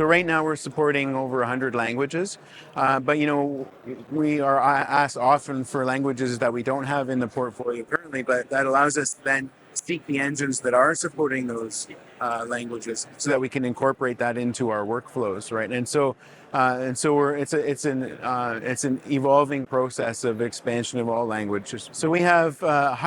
right now we're supporting over 100 languages, but we are asked often for languages that we don't have in the portfolio currently, but that allows us to then seek the engines that are supporting those languages so that we can incorporate that into our workflows, right? It's an evolving process of expansion of all languages. So we have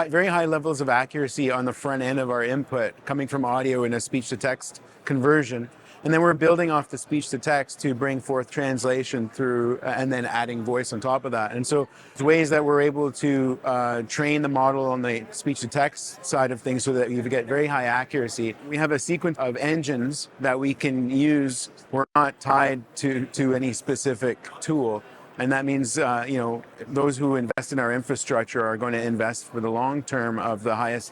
very high levels of accuracy on the front end of our input coming from audio in a speech to text conversion. And then we're building off the speech to text to bring forth translation through and then adding voice on top of that. And so there's ways that we're able to train the model on the speech to text side of things so that you get very high accuracy. We have a sequence of engines that we can use. We're not tied to any specific tool. And that means, those who invest in our infrastructure are going to invest for the long term of the highest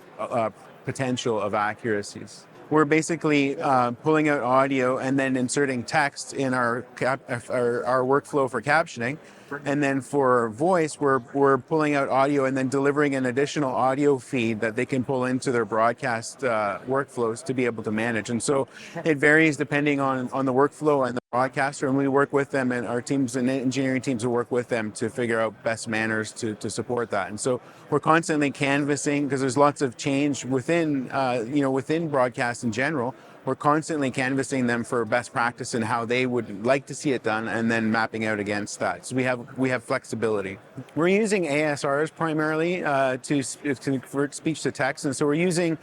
potential of accuracies. We're basically pulling out audio and then inserting text in our workflow for captioning. And then for voice, we're pulling out audio and then delivering an additional audio feed that they can pull into their broadcast workflows to be able to manage. And so it varies depending on the workflow and the broadcaster, and we work with them, and our teams and engineering teams will work with them to figure out best manners to support that. And so we're constantly canvassing because there's lots of change within broadcast in general. We're constantly canvassing them for best practice and how they would like to see it done, and then mapping out against that. So we have flexibility. We're using ASRs primarily to convert speech to text, and so we're using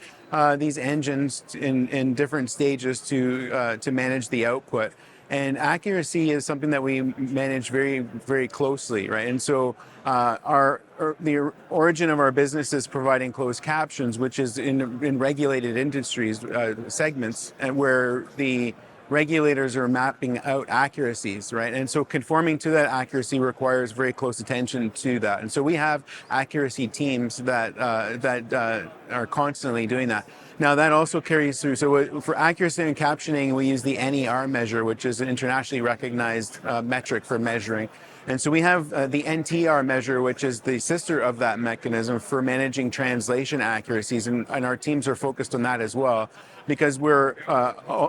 these engines in different stages to manage the output. And accuracy is something that we manage very, very closely, right? And so the origin of our business is providing closed captions, which is in regulated industries segments, and where the regulators are mapping out accuracies, right? And so conforming to that accuracy requires very close attention to that. And so we have accuracy teams that are constantly doing that. Now that also carries through. So for accuracy and captioning, we use the NER measure, which is an internationally recognized metric for measuring. And so we have the NTR measure, which is the sister of that mechanism for managing translation accuracies, and our teams are focused on that as well, because we're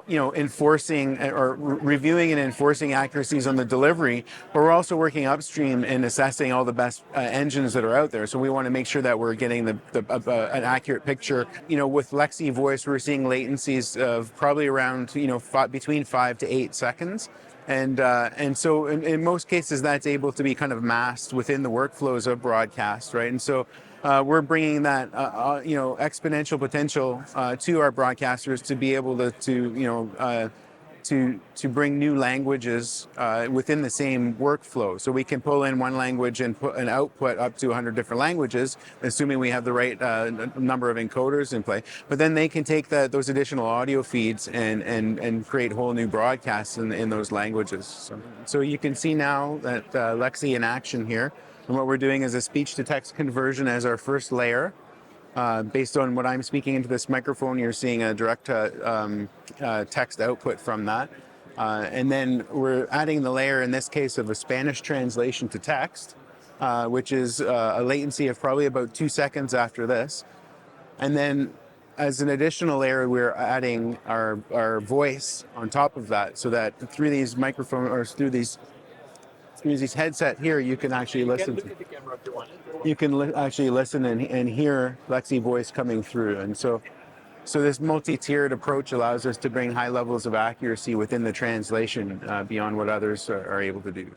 enforcing or reviewing and enforcing accuracies on the delivery, but we're also working upstream in assessing all the best engines that are out there. So we want to make sure that we're getting an accurate picture. With LEXI Voice, we're seeing latencies of probably around between 5 to 8 seconds. And so in most cases, that's able to be kind of masked within the workflows of broadcast, right? And so we're bringing that, exponential potential to our broadcasters to be able to bring new languages within the same workflow. So we can pull in one language and put an output up to 100 different languages, assuming we have the right number of encoders in play. But then they can take those additional audio feeds and create whole new broadcasts in those languages. So you can see now that LEXI in action here. And what we're doing is a speech-to-text conversion as our first layer. Based on what I'm speaking into this microphone, you're seeing a direct text output from that. And then we're adding the layer, in this case, of a Spanish translation to text, which is a latency of probably about 2 seconds after this. And then as an additional layer, we're adding our voice on top of that, so that through these microphones, or through these headset here, you can actually listen to. You can actually listen and hear LEXI Voice coming through. And so this multi-tiered approach allows us to bring high levels of accuracy within the translation beyond what others are able to do.